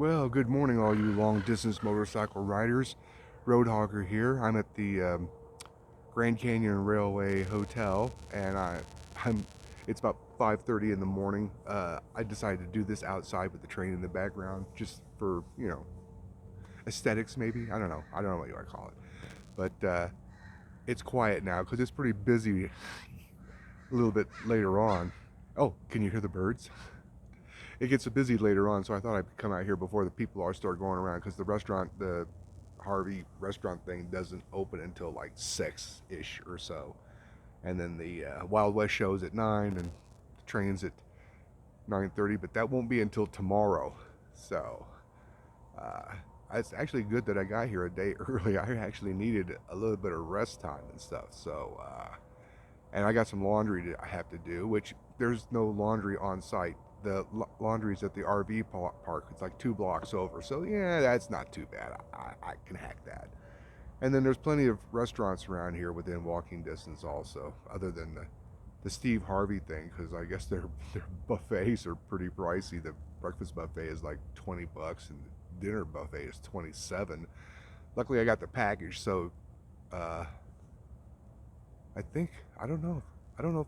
Well, good morning, all you long distance motorcycle riders. Roadhogger here. I'm at the Grand Canyon Railway Hotel, and I'm. It's about 5:30 in the morning. I decided to do this outside with the train in the background, just for aesthetics, maybe. I don't know what you want to call it, but it's quiet now because it's pretty busy. A little bit later on. Oh, can you hear the birds? It gets busy later on, so I thought I'd come out here before the people all start going around because the Harvey restaurant thing doesn't open until like 6-ish or so, and then the Wild West shows at 9, and the trains at 9:30. But that won't be until tomorrow, so uh, it's actually good that I got here a day early. I actually needed a little bit of rest time and stuff, so and I got some laundry I have to do, which there's no laundry on site. The laundry's at the RV park. It's like 2 blocks over. So yeah, that's not too bad. I can hack that. And then there's plenty of restaurants around here within walking distance also, other than the Steve Harvey thing, because I guess their buffets are pretty pricey. The breakfast buffet is like $20, and the dinner buffet is 27. Luckily, I got the package, so uh, I think I don't know if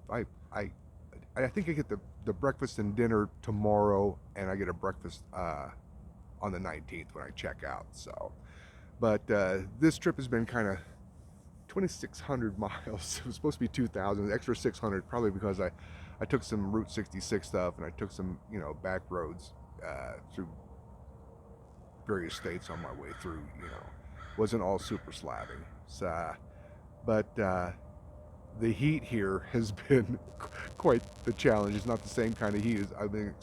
I think I get the breakfast and dinner tomorrow, and I get a breakfast on the 19th when I check out. So, but this trip has been kind of 2,600 miles. It was supposed to be 2,000, extra 600, probably because I took some Route 66 stuff, and I took some back roads through various states on my way through. Wasn't all super slapping. So, but the heat here has been quite the challenge. It's not the same kind of heat as I've been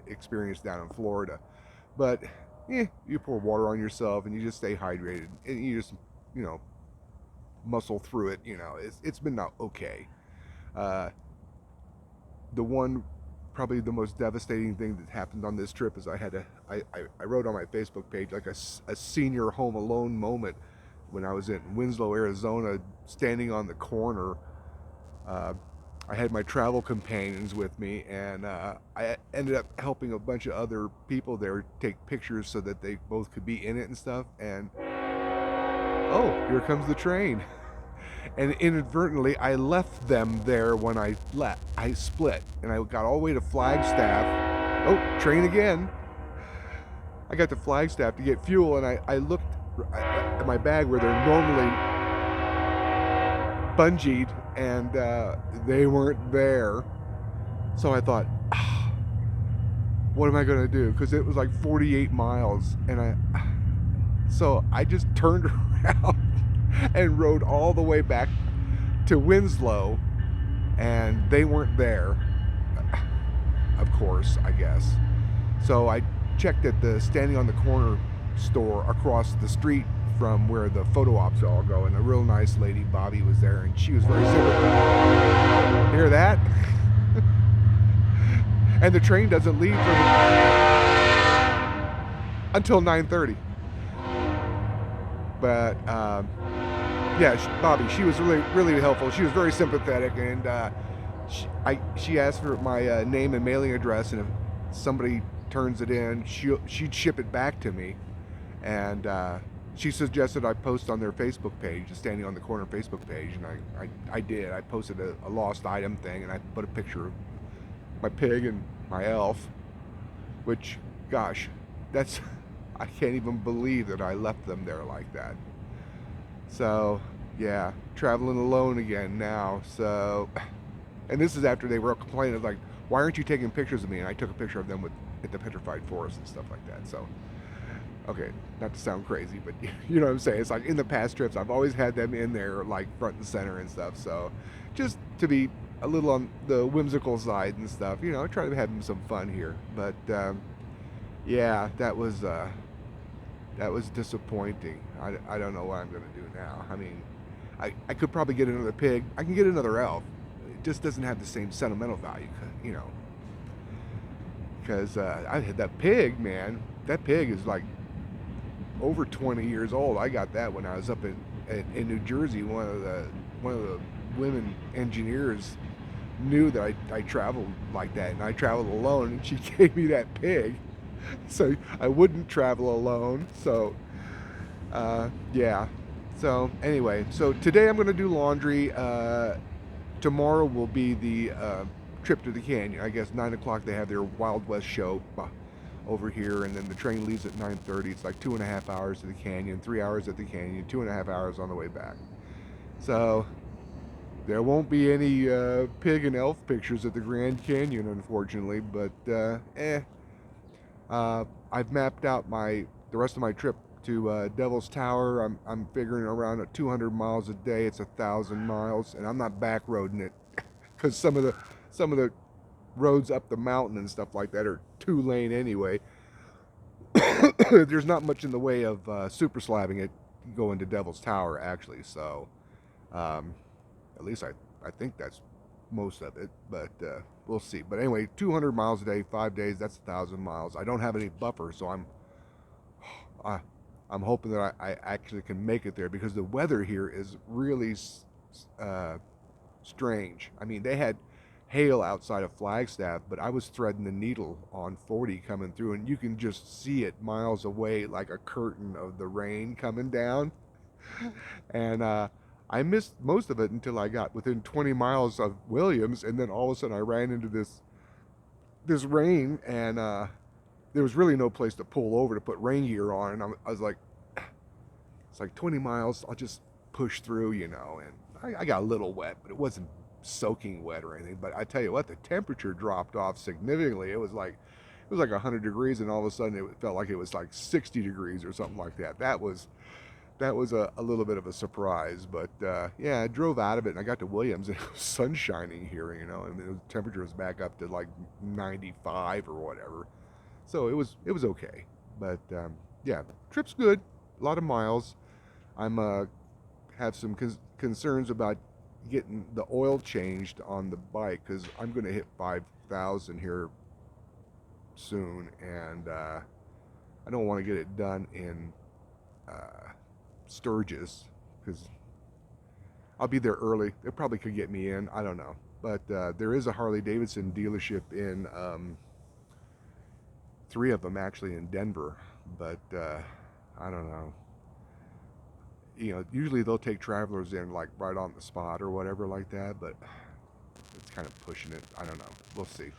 experienced down in Florida, but you pour water on yourself and you just stay hydrated, and you just you know muscle through it. It's been not okay. Uh, the one Probably the most devastating thing that happened on this trip is I wrote on my Facebook page like a senior home alone moment when I was in Winslow, Arizona, standing on the corner. uh, I had my travel companions with me, and I ended up helping a bunch of other people there take pictures so that they both could be in it and stuff. And oh, here comes the train. And inadvertently, I left them there when I split, and I got all the way to Flagstaff. Oh, train again. I got to Flagstaff to get fuel, and I looked at my bag where they're normally bungeed, and they weren't there. So I thought, what am I gonna do? Because it was like 48 miles, and so I just turned around and rode all the way back to Winslow, and they weren't there. Of course, I guess. So I checked at the Standing on the Corner store across the street from where the photo ops all go, and a real nice lady, Bobby, was there, and she was very sympathetic. Hear that? And the train doesn't leave until 9:30. But yeah, Bobby, she was really, really helpful. She was very sympathetic, and she asked for my name and mailing address, and if somebody turns it in, she'd ship it back to me. And she suggested I post on their Facebook page, the Standing on the Corner Facebook page, and I did. I posted a lost item thing, and I put a picture of my pig and my elf, which, gosh, that's I can't even believe that I left them there like that. So yeah, traveling alone again now. So, and this is after they were complaining like, why aren't you taking pictures of me? And I took a picture of them at the Petrified Forest and stuff like that. So okay, not to sound crazy, but you know what I'm saying. It's like in the past trips, I've always had them in there, like front and center and stuff. So just to be a little on the whimsical side and stuff, I try to have some fun here. But yeah, that was disappointing. I don't know what I'm gonna do now. I mean, I could probably get another pig. I can get another elf. It just doesn't have the same sentimental value, because I had that pig, man. That pig is like over 20 years old. I got that when I was up in New Jersey. One of the women engineers knew that I traveled like that, and I traveled alone, and she gave me that pig. So I wouldn't travel alone. So yeah. So anyway, so today I'm going to do laundry. Tomorrow will be the trip to the canyon. I guess 9 o'clock they have their Wild West show over here, and then the train leaves at 9:30. It's like 2.5 hours to the canyon, 3 hours at the canyon, 2.5 hours on the way back. So there won't be any pig and elf pictures at the Grand Canyon, unfortunately. But I've mapped out the rest of my trip to Devil's Tower. I'm figuring around at 200 miles a day. It's 1,000 miles, and I'm not back roading it because some of the roads up the mountain and stuff like that are 2 lane anyway. There's not much in the way of super slabbing it going to Devil's Tower actually. So um, at least I think that's most of it, but we'll see. But anyway, 200 miles a day, 5 days. That's 1,000 miles. I don't have any buffer, so I, I'm hoping that I actually can make it there because the weather here is really uh, strange. I mean, they had hail outside of Flagstaff, but I was threading the needle on 40 coming through, and you can just see it miles away like a curtain of the rain coming down. And I missed most of it until I got within 20 miles of Williams, and then all of a sudden I ran into this rain, and there was really no place to pull over to put rain gear on, and I was like, it's like 20 miles. I'll just push through, and I got a little wet, but it wasn't soaking wet or anything. But I tell you what, the temperature dropped off significantly. It was like 100 degrees, and all of a sudden it felt like it was like 60 degrees or something like that. That was a little bit of a surprise, but yeah, I drove out of it and I got to Williams and it was sun shining here, and the temperature was back up to like 95 or whatever. So it was okay, but yeah, trip's good, a lot of miles. I'm have some concerns about getting the oil changed on the bike because I'm going to hit 5,000 here soon, and I don't want to get it done in uh, Sturgis because I'll be there early. They probably could get me in. I don't know. But there is a Harley Davidson dealership in, three of them actually in Denver. But I don't know. Usually they'll take travelers in like right on the spot or whatever like that. But it's kind of pushing it. I don't know. We'll see.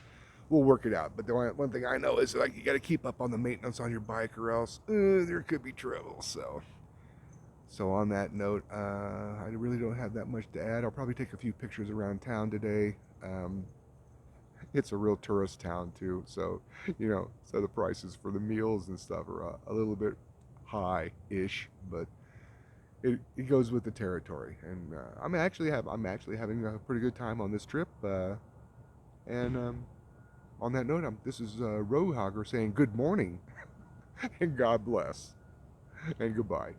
We'll work it out. But the one thing I know is like you got to keep up on the maintenance on your bike, or else there could be trouble. So on that note, I really don't have that much to add. I'll probably take a few pictures around town today. It's a real tourist town too, so the prices for the meals and stuff are a little bit high-ish, but it goes with the territory. And I'm actually having a pretty good time on this trip. And on that note, this is Roadhogger saying good morning and God bless and goodbye.